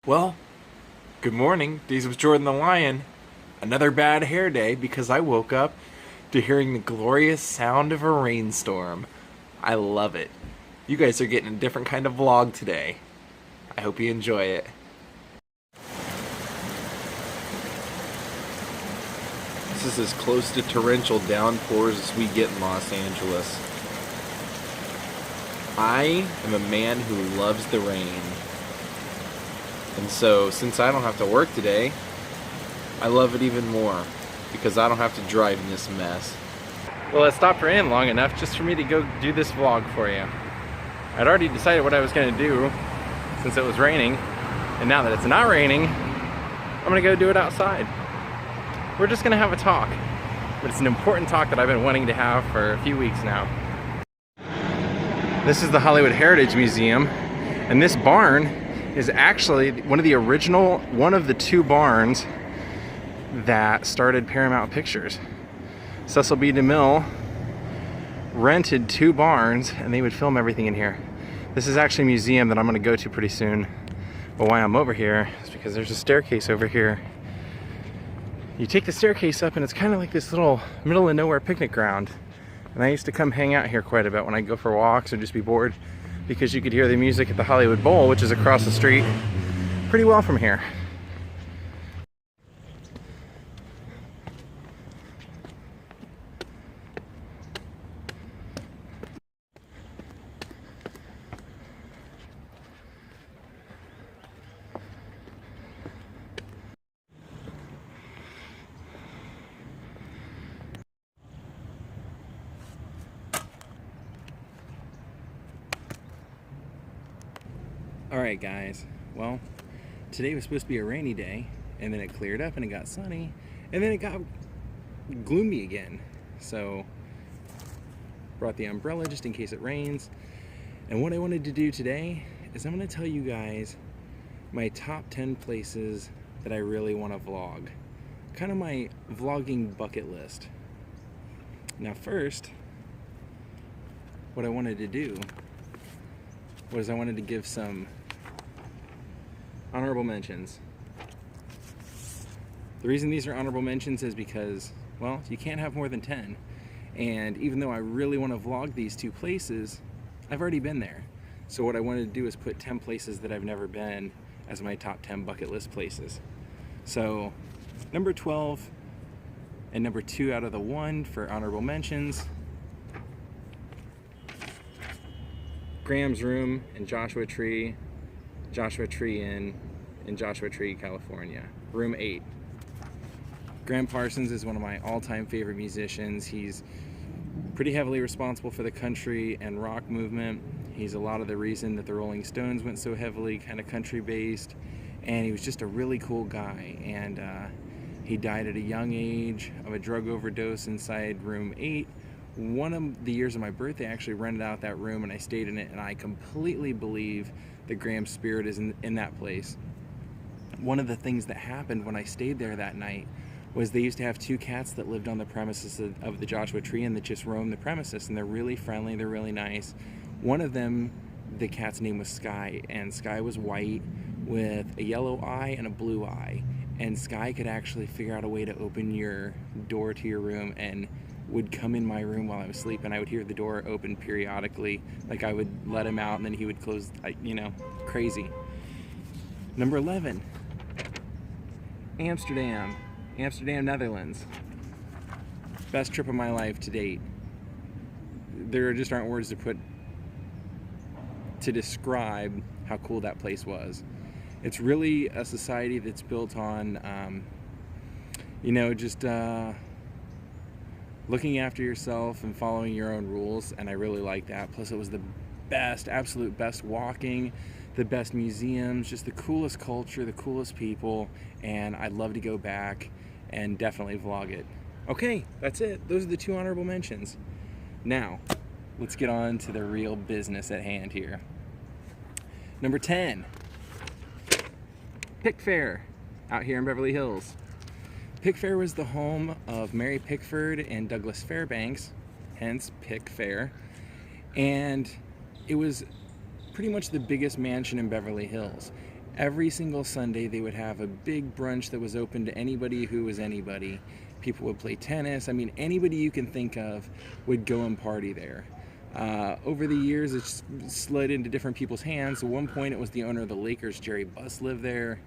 Well, good morning. Days with Jordan the Lion. Another bad hair day because I woke up to hearing the glorious sound of a rainstorm. I love it. You guys are getting a different kind of vlog today. I hope you enjoy it. This is as close to torrential downpours as we get in Los Angeles. I am a man who loves the rain. And so, since I don't have to work today, I love it even more because I don't have to drive in this mess. Well, it stopped raining long enough just for me to go do this vlog for you. I'd already decided what I was going to do since it was raining, and now that it's not raining, I'm going to go do it outside. We're just going to have a talk, but it's an important talk that I've been wanting to have for a few weeks now. This is the Hollywood Heritage Museum, and this barn is actually one of the two barns that started Paramount Pictures. Cecil B. DeMille rented two barns and they would film everything in here. This is actually a museum that I'm going to go to pretty soon. But why I'm over here is because there's a staircase over here. You take the staircase up and it's kind of like this little middle of nowhere picnic ground. And I used to come hang out here quite a bit when I go for walks or just be bored, because you could hear the music at the Hollywood Bowl, which is across the street, pretty well from here. Alright guys, well, today was supposed to be a rainy day, and then it cleared up and it got sunny, and then it got gloomy again. So, brought the umbrella just in case it rains. And what I wanted to do today is I'm going to tell you guys my top 10 places that I really want to vlog. Kind of my vlogging bucket list. Now first, what I wanted to do was I wanted to give some honorable mentions. The reason these are honorable mentions is because, well, you can't have more than 10. And even though I really want to vlog these two places, I've already been there. So what I wanted to do is put 10 places that I've never been as my top 10 bucket list places. So number 12 and number 2 out of the 1 for honorable mentions: Graham's Room in Joshua Tree Inn in Joshua Tree, California. Room 8. Graham Parsons is one of my all-time favorite musicians. He's pretty heavily responsible for the country and rock movement. He's a lot of the reason that the Rolling Stones went so heavily kind of country-based, and he was just a really cool guy. And he died at a young age of a drug overdose inside room 8. One of the years of my birthday, I actually rented out that room and I stayed in it, and I completely believe that Graham's spirit is in that place. One of the things that happened when I stayed there that night was they used to have 2 cats that lived on the premises of the Joshua Tree Inn that just roamed the premises, and they're really friendly, they're really nice. One of them, the cat's name was Sky, and Sky was white with a yellow eye and a blue eye, and Sky could actually figure out a way to open your door to your room and would come in my room while I was sleeping. I would hear the door open periodically, like I would let him out and then he would close, you know, crazy. Number 11, Amsterdam, Netherlands. Best trip of my life to date. There just aren't words to describe how cool that place was. It's really a society that's built on, you know, just looking after yourself and following your own rules, and I really like that. Plus it was the best, absolute best walking, the best museums, just the coolest culture, the coolest people, and I'd love to go back and definitely vlog it. Okay, that's it. Those are the 2 honorable mentions. Now, let's get on to the real business at hand here. Number 10, Pick Fair, out here in Beverly Hills. Pick Fair was the home of Mary Pickford and Douglas Fairbanks, hence Pick Fair, and it was pretty much the biggest mansion in Beverly Hills. Every single Sunday, they would have a big brunch that was open to anybody who was anybody. People would play tennis. I mean, anybody you can think of would go and party there. Over the years, it's slid into different people's hands. At one point, it was the owner of the Lakers, Jerry Buss, lived there.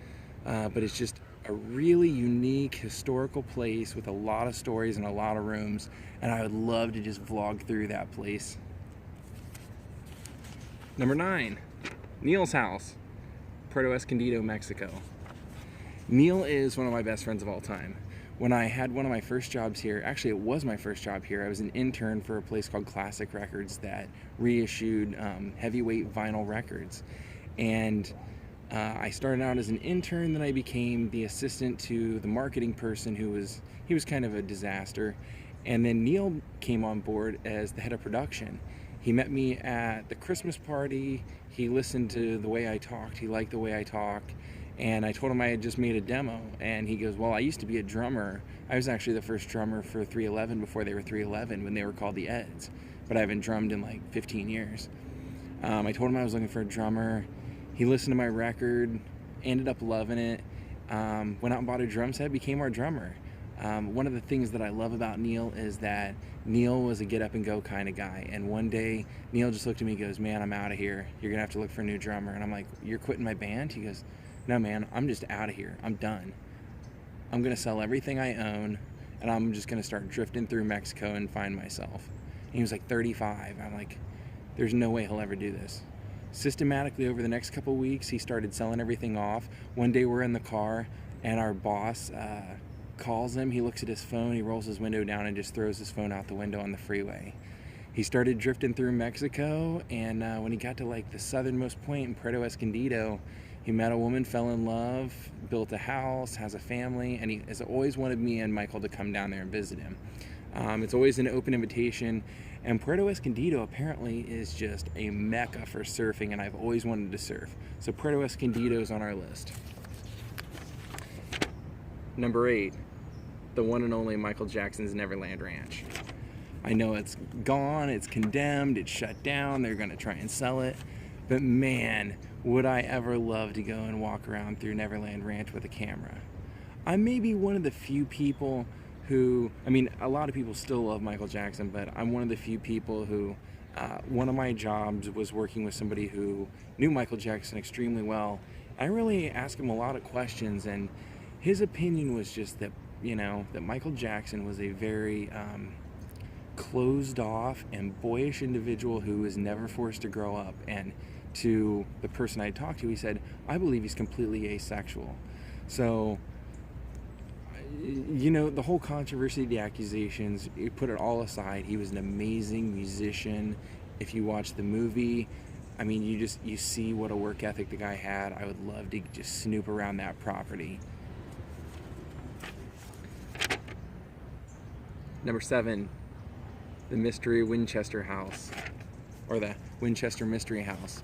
But it's just a really unique historical place with a lot of stories and a lot of rooms. And I would love to just vlog through that place. Number 9, Neil's house, Puerto Escondido, Mexico. Neil is one of my best friends of all time. When I had one of my first jobs here, actually it was my first job here, I was an intern for a place called Classic Records that reissued heavyweight vinyl records. And I started out as an intern, then I became the assistant to the marketing person he was kind of a disaster. And then Neil came on board as the head of production. He met me at the Christmas party. He listened to the way I talked. He liked the way I talked. And I told him I had just made a demo. And he goes, well, I used to be a drummer. I was actually the first drummer for 311 before they were 311, when they were called the Eds. But I haven't drummed in like 15 years. I told him I was looking for a drummer. He listened to my record, ended up loving it. Went out and bought a drum set, became our drummer. One of the things that I love about Neil is that Neil was a get up and go kind of guy. And one day Neil just looked at me and goes, man, I'm out of here. You're gonna have to look for a new drummer. And I'm like, you're quitting my band? He goes, no man, I'm just out of here. I'm done. I'm gonna sell everything I own and I'm just gonna start drifting through Mexico and find myself. And he was like 35. I'm like, there's no way he'll ever do this. Systematically over the next couple weeks, he started selling everything off. One day we're in the car and our boss calls him. He looks at his phone, he rolls his window down and just throws his phone out the window on the freeway. He started drifting through Mexico, and when he got to like the southernmost point in Puerto Escondido, he met a woman, fell in love, built a house, has a family, and he has always wanted me and Michael to come down there and visit him. It's always an open invitation, and Puerto Escondido apparently is just a mecca for surfing, and I've always wanted to surf. So Puerto Escondido is on our list. Number 8, the one and only Michael Jackson's Neverland Ranch. I know it's gone, it's condemned, it's shut down, they're gonna try and sell it, but man, would I ever love to go and walk around through Neverland Ranch with a camera. I may be one of the few people who, I mean, a lot of people still love Michael Jackson, but I'm one of the few people who, one of my jobs was working with somebody who knew Michael Jackson extremely well. I really asked him a lot of questions, and his opinion was just that, you know, that Michael Jackson was a very closed off and boyish individual who was never forced to grow up. And to the person I talked to, he said, I believe he's completely asexual. So, you know, the whole controversy, the accusations, you put it all aside, he was an amazing musician. If you watch the movie, I mean, you see what a work ethic the guy had. I would love to just snoop around that property. Number 7, the Mystery Winchester House, or the Winchester Mystery House,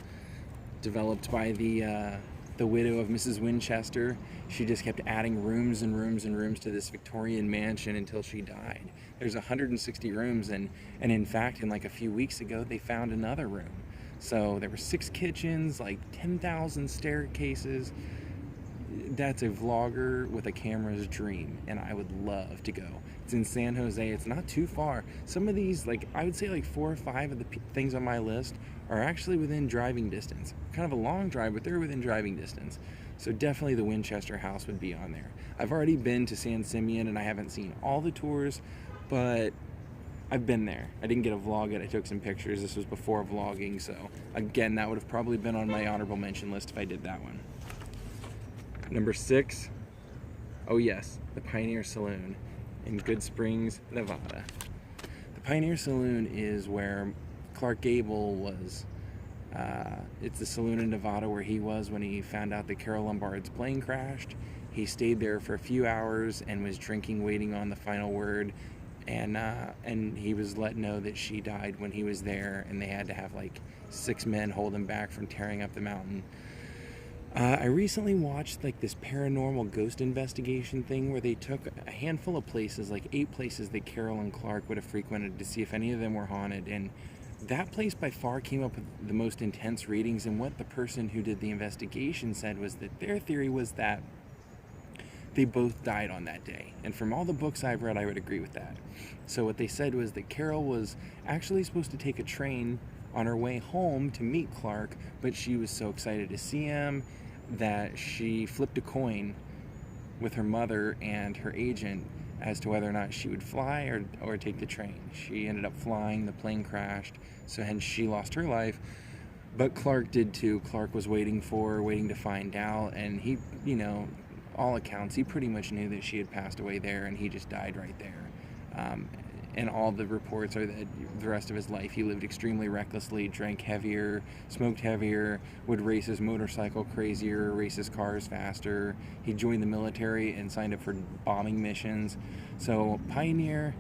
developed by the widow of Mrs. Winchester. She just kept adding rooms and rooms and rooms to this Victorian mansion until she died. There's 160 rooms, and in fact, in like a few weeks ago, they found another room. So there were 6 kitchens, like 10,000 staircases. That's a vlogger with a camera's dream, and I would love to go. It's in San Jose. It's not too far. Some of these, like, I would say like 4 or 5 of the things on my list are actually within driving distance. Kind of a long drive, but they're within driving distance. So definitely the Winchester House would be on there. I've already been to San Simeon, and I haven't seen all the tours, but I've been there. I didn't get a vlog it. I took some pictures. This was before vlogging, so again, that would have probably been on my honorable mention list if I did that one. Number 6, oh yes, the Pioneer Saloon in Good Springs, Nevada. The Pioneer Saloon is where Clark Gable was. It's the saloon in Nevada where he was when he found out that Carole Lombard's plane crashed. He stayed there for a few hours and was drinking, waiting on the final word. And he was let know that she died when he was there, and they had to have like 6 men hold him back from tearing up the mountain. I recently watched like this paranormal ghost investigation thing where they took a handful of places, like 8 places that Carole and Clark would have frequented, to see if any of them were haunted. And that place by far came up with the most intense readings, and what the person who did the investigation said was that their theory was that they both died on that day. And from all the books I've read, I would agree with that. So what they said was that Carol was actually supposed to take a train on her way home to meet Clark, but she was so excited to see him that she flipped a coin with her mother and her agent as to whether or not she would fly or take the train. She ended up flying, the plane crashed, so hence she lost her life. But Clark did too. Clark was waiting to find out, and he, all accounts, he pretty much knew that she had passed away there, and he just died right there. And all the reports are that the rest of his life he lived extremely recklessly, drank heavier, smoked heavier, would race his motorcycle crazier, race his cars faster. He joined the military and signed up for bombing missions. So Pioneer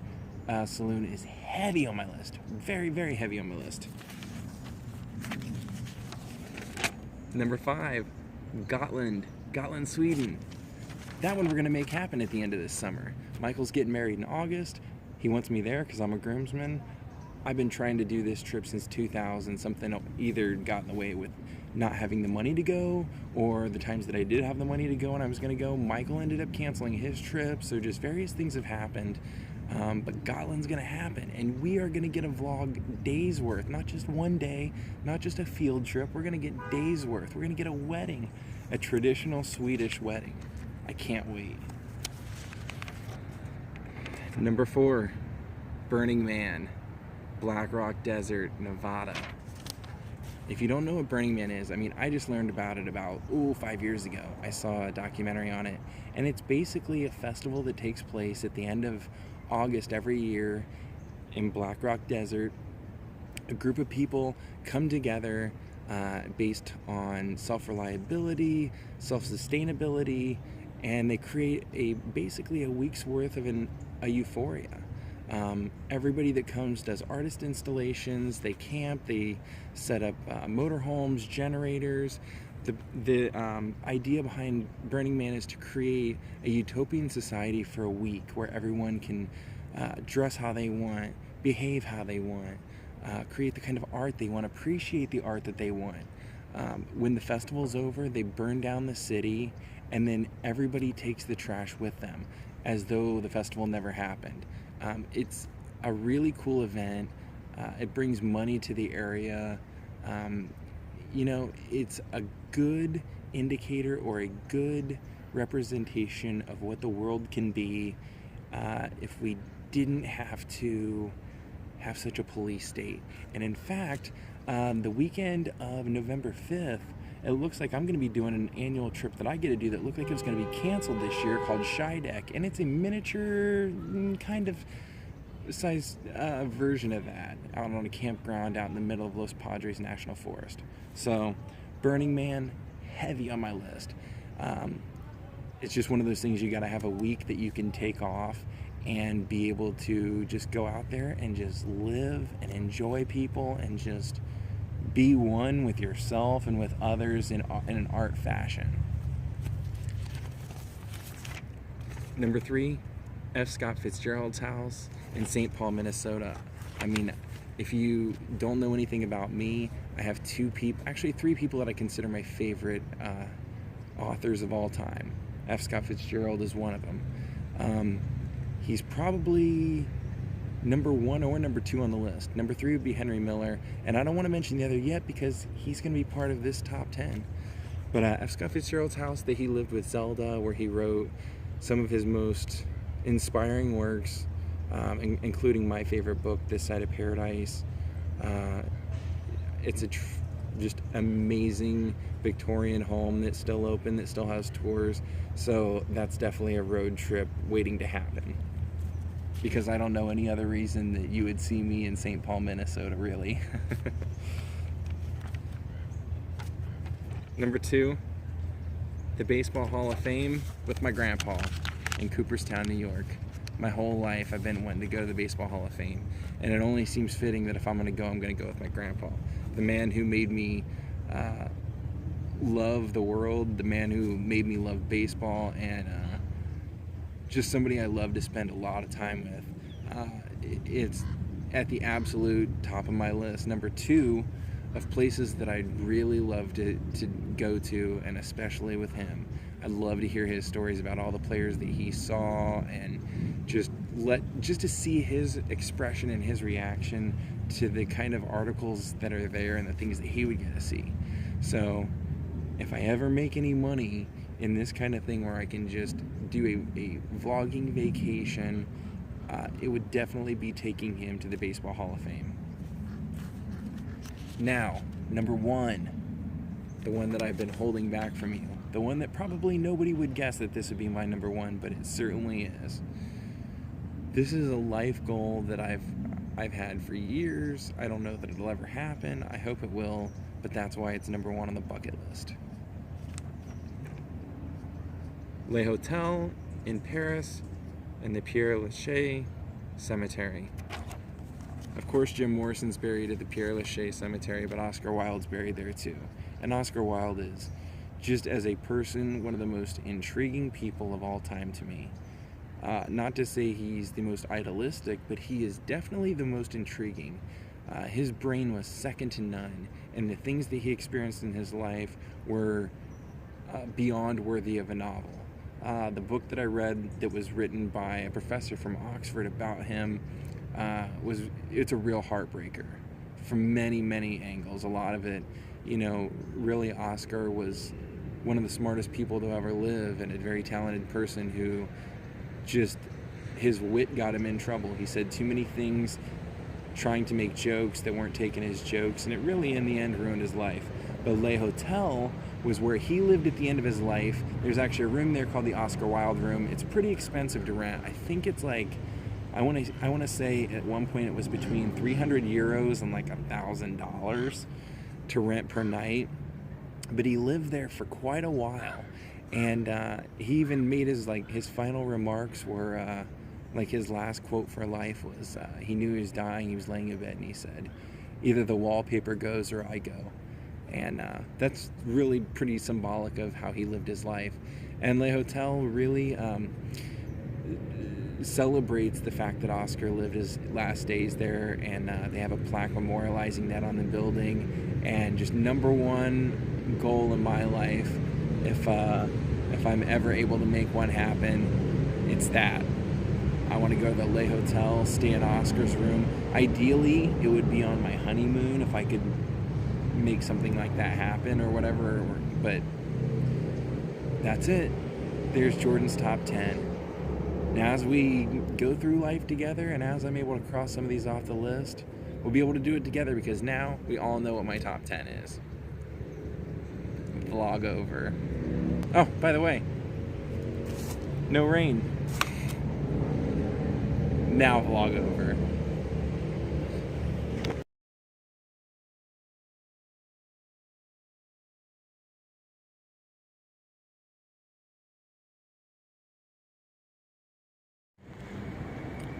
Saloon is heavy on my list. Very, very heavy on my list. Number 5, Gotland, Sweden. That one we're going to make happen at the end of this summer. Michael's getting married in August. He wants me there because I'm a groomsman. I've been trying to do this trip since 2000. Something either got in the way with not having the money to go, or the times that I did have the money to go and I was going to go, Michael ended up canceling his trip. So just various things have happened. But Gotland's going to happen, and we are going to get a vlog days worth, not just one day, not just a field trip. We're going to get days worth. We're going to get a wedding, a traditional Swedish wedding. I can't wait. Number 4, Burning Man, Black Rock Desert, Nevada. If you don't know what Burning Man is, I just learned about it about 5 years ago. I saw a documentary on it, and it's basically a festival that takes place at the end of August every year in Black Rock Desert. A group of people come together based on self-reliability, self-sustainability, and they create basically a week's worth of a euphoria. Everybody that comes does artist installations, they camp, they set up motorhomes, generators. The idea behind Burning Man is to create a utopian society for a week where everyone can dress how they want, behave how they want, create the kind of art they want, appreciate the art that they want. When the festival's over, they burn down the city, and then everybody takes the trash with them as though the festival never happened. It's a really cool event. It brings money to the area. It's a good indicator or a good representation of what the world can be if we didn't have to have such a police state. And in fact, the weekend of November 5th, it looks like I'm going to be doing an annual trip that I get to do that looked like it was going to be canceled this year, called Shy Deck, and it's a miniature kind of size version of that out on a campground out in the middle of Los Padres National Forest. So Burning Man, heavy on my list. It's just one of those things, you got to have a week that you can take off and be able to just go out there and just live and enjoy people and just be one with yourself and with others in an art fashion. Number 3, F. Scott Fitzgerald's house in St. Paul, Minnesota. If you don't know anything about me, I have 3 people that I consider my favorite authors of all time. F. Scott Fitzgerald is one of them. He's probably number 1 or number 2 on the list. Number 3 would be Henry Miller, and I don't want to mention the other yet because he's going to be part of this top 10. But F. Scott Fitzgerald's house that he lived with Zelda, where he wrote some of his most inspiring works, including my favorite book, This Side of Paradise. It's a just amazing Victorian home that's still open, that still has tours. So that's definitely a road trip waiting to happen, because I don't know any other reason that you would see me in St. Paul, Minnesota, really. Number 2, the Baseball Hall of Fame with my grandpa in Cooperstown, New York. My whole life I've been wanting to go to the Baseball Hall of Fame, and it only seems fitting that if I'm going to go, I'm going to go with my grandpa. The man who made me love the world, the man who made me love baseball, and just somebody I love to spend a lot of time with. It's at the absolute top of my list. Number 2 of places that I'd really love to go to, and especially with him. I'd love to hear his stories about all the players that he saw, and just to see his expression and his reaction to the kind of articles that are there and the things that he would get to see. So if I ever make any money in this kind of thing where I can just do a vlogging vacation, it would definitely be taking him to the Baseball Hall of Fame. Now, number 1, the one that I've been holding back from you, the one that probably nobody would guess that this would be my number 1, but it certainly is. This is a life goal that I've had for years. I don't know that it'll ever happen. I hope it will, but that's why it's number 1 on the bucket list. Le Hotel in Paris and the Père Lachaise Cemetery. Of course, Jim Morrison's buried at the Père Lachaise Cemetery, but Oscar Wilde's buried there too. And Oscar Wilde is, just as a person, one of the most intriguing people of all time to me. Not to say he's the most idealistic, but he is definitely the most intriguing. His brain was second to none, and the things that he experienced in his life were beyond worthy of a novel. The book that I read that was written by a professor from Oxford about him, it's a real heartbreaker from many, many angles. A lot of it, really Oscar was one of the smartest people to ever live, and a very talented person who just, his wit got him in trouble. He said too many things trying to make jokes that weren't taken as jokes, and it really in the end ruined his life. But Le Hotel was where he lived at the end of his life. There's actually a room there called the Oscar Wilde room. It's pretty expensive to rent. I think it's like, I want to say at one point it was between 300 euros and like $1,000 to rent per night. But he lived there for quite a while, and he even made his final remarks were like his last quote for life was, he knew he was dying. He was laying in bed and he said, "Either the wallpaper goes or I go." And that's really pretty symbolic of how he lived his life. And Le Hotel really celebrates the fact that Oscar lived his last days there, and they have a plaque memorializing that on the building. And just number 1 goal in my life, if I'm ever able to make one happen, it's that. I want to go to the Le Hotel, stay in Oscar's room. Ideally, it would be on my honeymoon if I could make something like that happen or whatever, but that's it. There's Jordan's top 10. Now, as we go through life together, and as I'm able to cross some of these off the list, we'll be able to do it together, because now we all know what my top 10 is. Vlog over. Oh, by the way, no rain. Now vlog over.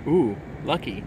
Ooh, lucky.